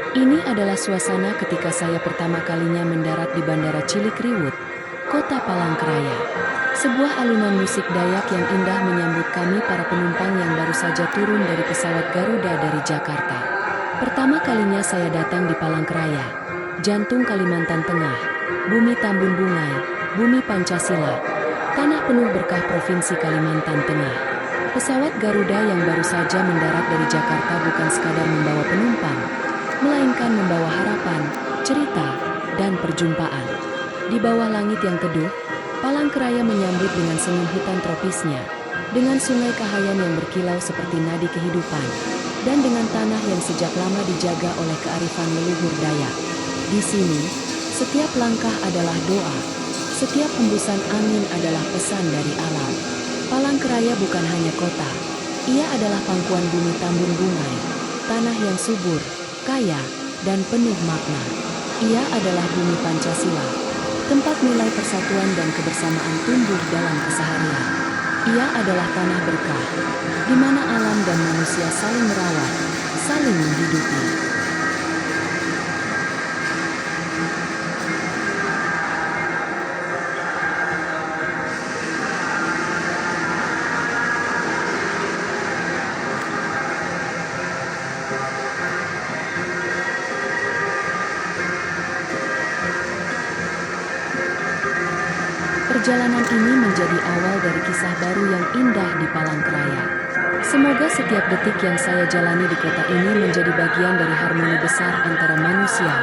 Ini adalah suasana ketika saya pertama kalinya mendarat di Bandara Cilikriwut, Kota Palangkaraya. Sebuah alunan musik Dayak yang indah menyambut kami para penumpang yang baru saja turun dari pesawat Garuda dari Jakarta. Pertama kalinya saya datang di Palangkaraya, jantung Kalimantan Tengah, bumi Tambun Bungai, bumi Pancasila, tanah penuh berkah Provinsi Kalimantan Tengah. Pesawat Garuda yang baru saja mendarat dari Jakarta bukan sekadar membawa penumpang, melainkan membawa harapan, cerita, dan perjumpaan. Di bawah langit yang teduh, Palangkaraya menyambut dengan senyum hutan tropisnya, dengan sungai Kahayan yang berkilau seperti nadi kehidupan, dan dengan tanah yang sejak lama dijaga oleh kearifan leluhur Dayak. Di sini, setiap langkah adalah doa, setiap hembusan angin adalah pesan dari alam. Palangkaraya bukan hanya kota, ia adalah pangkuan bumi Tambun Bungai, tanah yang subur, kaya, dan penuh makna. Ia adalah bumi Pancasila, tempat nilai persatuan dan kebersamaan tumbuh dalam keseharian. Ia adalah tanah berkah, di mana alam dan manusia saling merawat, saling menghidupi. Perjalanan ini menjadi awal dari kisah baru yang indah di Palangkaraya. Semoga setiap detik yang saya jalani di kota ini menjadi bagian dari harmoni besar antara manusia,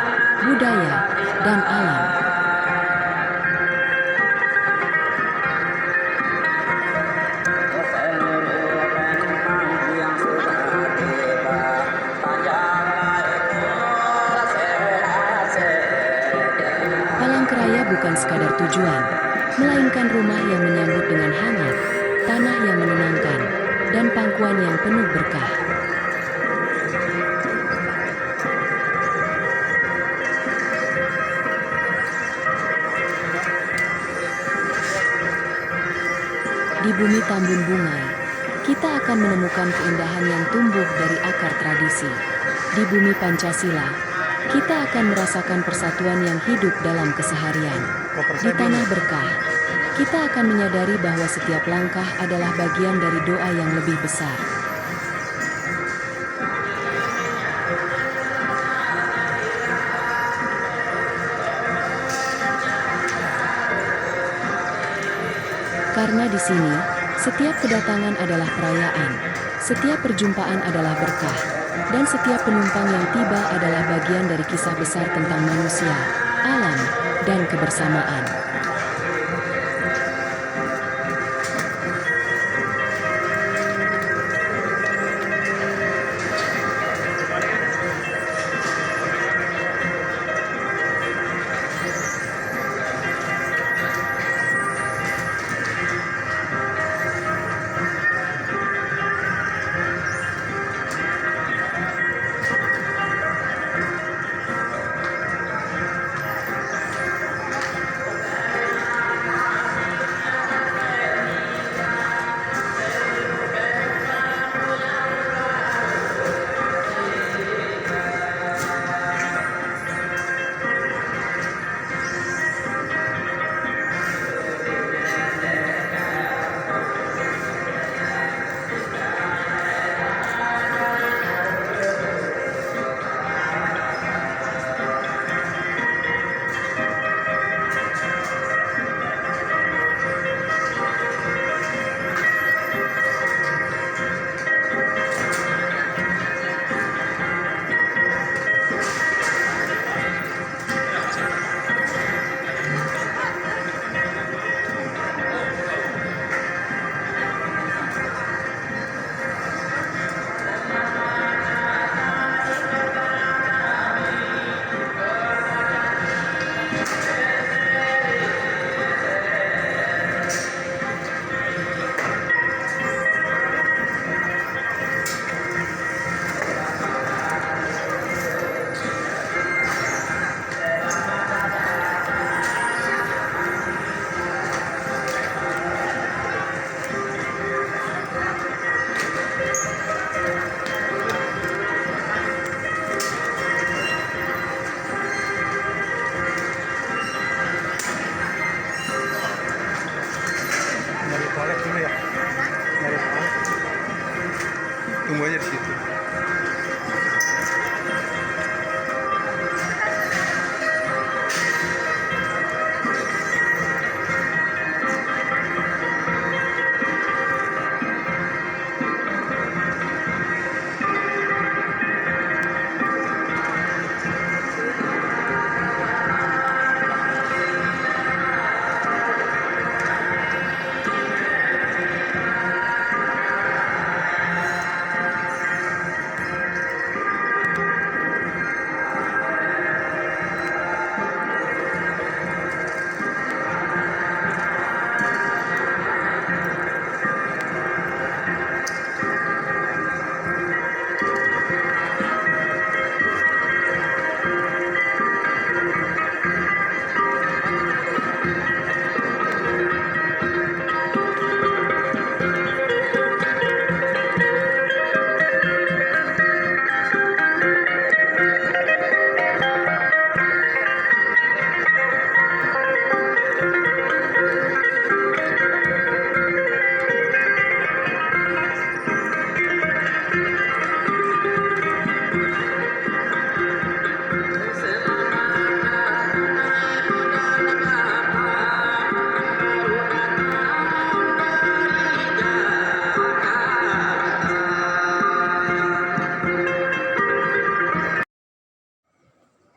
budaya, dan alam. Palangkaraya bukan sekadar tujuan, melainkan rumah yang menyambut dengan hangat, tanah yang menenangkan, dan pangkuan yang penuh berkah. Di bumi Tambun Bungai, kita akan menemukan keindahan yang tumbuh dari akar tradisi. Di bumi Pancasila, kita akan merasakan persatuan yang hidup dalam keseharian. Di tanah berkah, kita akan menyadari bahwa setiap langkah adalah bagian dari doa yang lebih besar. Karena di sini, setiap kedatangan adalah perayaan, setiap perjumpaan adalah berkah, dan setiap penumpang yang tiba adalah bagian dari kisah besar tentang manusia, alam, dan kebersamaan.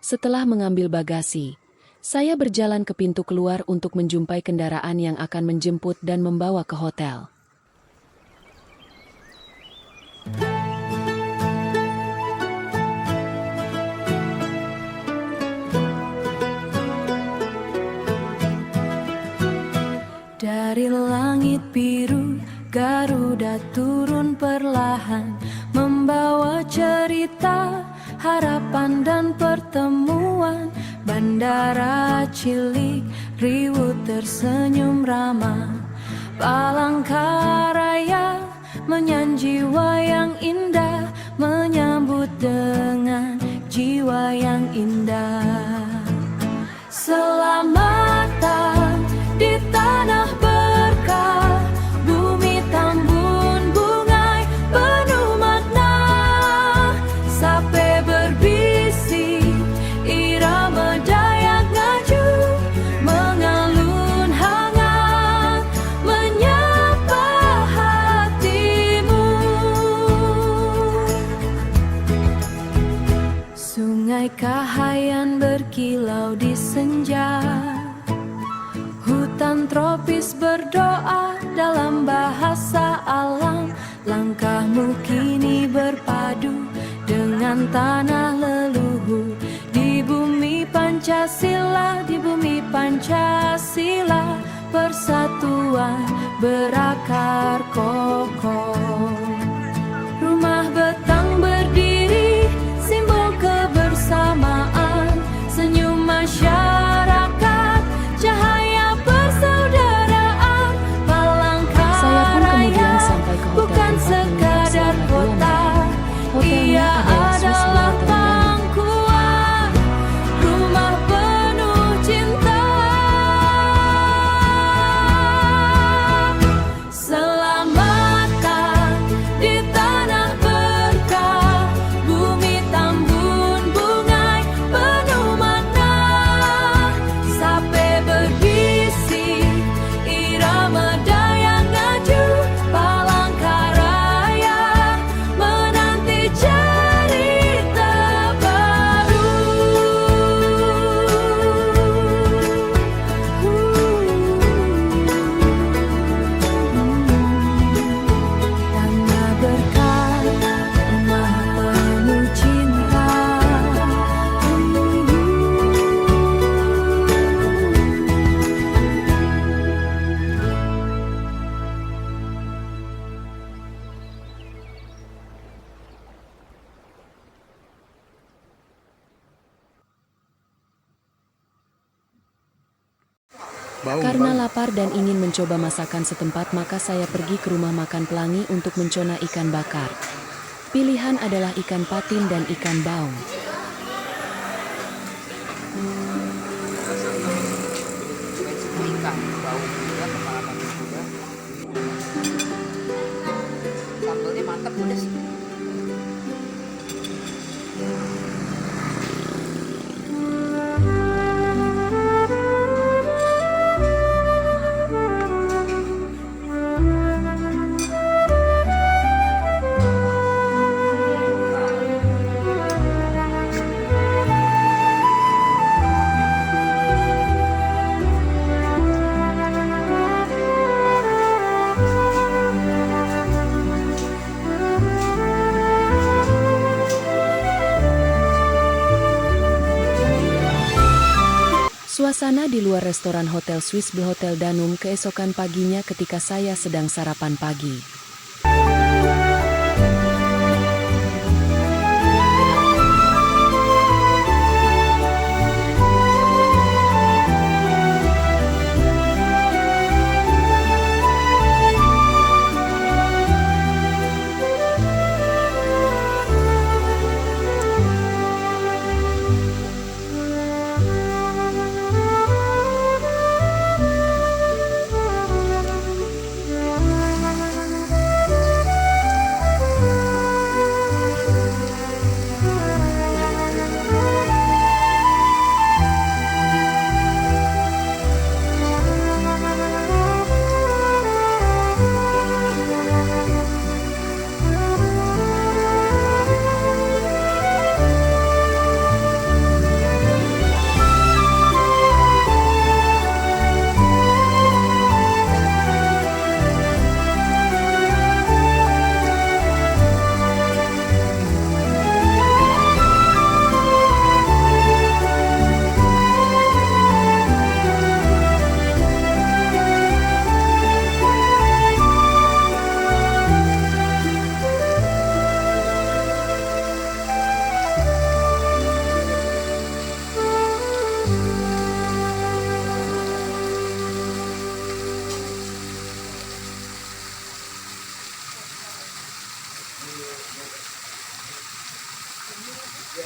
Setelah mengambil bagasi, saya berjalan ke pintu keluar untuk menjumpai kendaraan yang akan menjemput dan membawa ke hotel. Dari langit biru, Garuda turun perlahan, membawa cerita, harapan dan pertemuan. Bandara Cilik Riwut tersenyum ramah, Palangkaraya menyanyi jiwa yang indah, menyambut dengan jiwa yang indah. Selamat datang di tanah berkah, bumi tambun bungai penuh makna. Sape berbisik, irama Dayak Ngaju, mengalun hangat, menyapa hatimu. Sungai Kahayan berkilau di senja, hutan tropis berdoa dalam bahasa alam. Langkahmu kini berpadu dengan tanah leluhur. Di bumi Pancasila, di bumi Pancasila, persatuan berakar kokoh. Rumah betang berdiri, simbol kebersamaan, senyum masyarakat, cahaya persaudaraan. Saya pun kemudian Palangkaraya sampai ke hotel bukan tempat menginap sekadar selama 2 kota, malam. Hotelnya ia adalah Swiss adalah Hotel Danum. pangkuan rumah penuh cinta. Selamat datang di tanah berkah, bumi tambun bungai penuh makna. Sape berbisik, irama Dayak Ngaju, Palangkaraya menanti cerita baru. Tanah berkah, rumah penuh cinta. Karena lapar dan ingin mencoba masakan setempat, maka saya pergi ke rumah makan Pelangi untuk mencona ikan bakar. Pilihan adalah ikan patin dan ikan baung. Sambalnya mantap, pedes. Suasana di luar restoran Hotel Swiss Hotel Danum keesokan paginya ketika saya sedang sarapan pagi. Ini